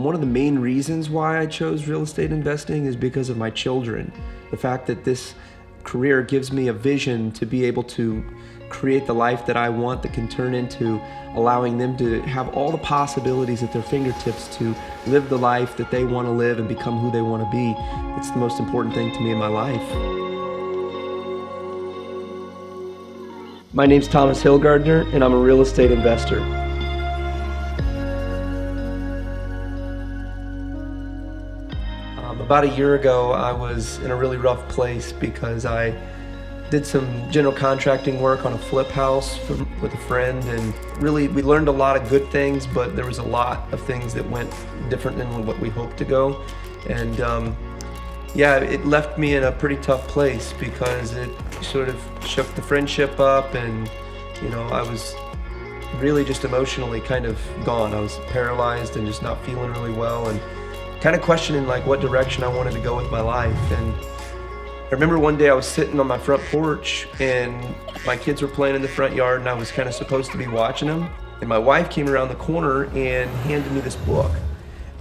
One of the main reasons why I chose real estate investing is because of my children. The fact that this career gives me a vision to be able to create the life that I want, that can turn into allowing them to have all the possibilities at their fingertips to live the life that they want to live and become who they want to be. It's the most important thing to me in my life. My name's Thomas Hillgardner, and I'm a real estate investor. About a year ago, I was in a really rough place because I did some general contracting work on a flip house with a friend, and really we learned a lot of good things, but there was a lot of things that went different than what we hoped to go. And yeah, it left me in a pretty tough place because it sort of shook the friendship up, and I was really just emotionally kind of gone. I was paralyzed and just not feeling really well, and kind of questioning like what direction I wanted to go with my life. And I remember one day I was sitting on my front porch and my kids were playing in the front yard, and I was kind of supposed to be watching them, and my wife came around the corner and handed me this book.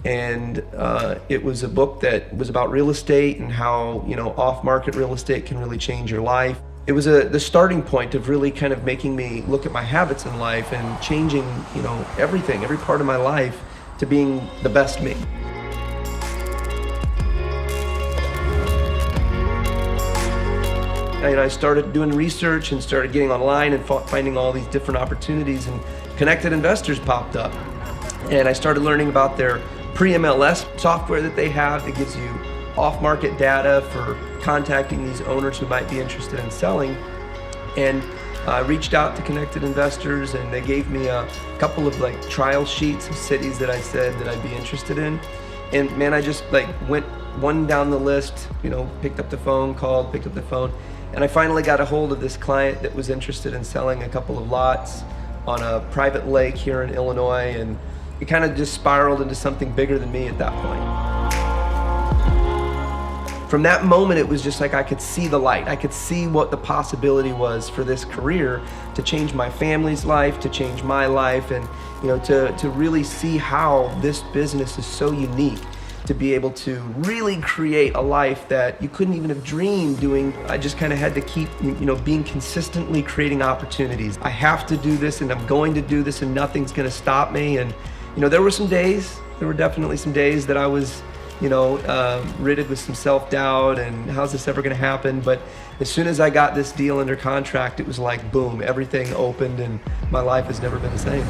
And it was a book that was about real estate and how off-market real estate can really change your life. It was the starting point of really kind of making me look at my habits in life and changing everything, every part of my life, to being the best me. I started doing research and started getting online and finding all these different opportunities, and Connected Investors popped up. And I started learning about their pre-MLS software that they have that gives you off-market data for contacting these owners who might be interested in selling. And I reached out to Connected Investors, and they gave me a couple of trial sheets of cities that I said that I'd be interested in. And man, I just went one down the list, picked up the phone, picked up the phone. And I finally got a hold of this client that was interested in selling a couple of lots on a private lake here in Illinois, and it kind of just spiraled into something bigger than me at that point. From that moment, it was just like I could see the light. I could see what the possibility was for this career to change my family's life, to change my life, and to really see how this business is so unique, to be able to really create a life that you couldn't even have dreamed doing. I just kind of had to keep, being consistently creating opportunities. I have to do this, and I'm going to do this, and nothing's going to stop me. And there were definitely some days that I was, riddled with some self-doubt and how's this ever going to happen? But as soon as I got this deal under contract, it was like boom, everything opened, and my life has never been the same.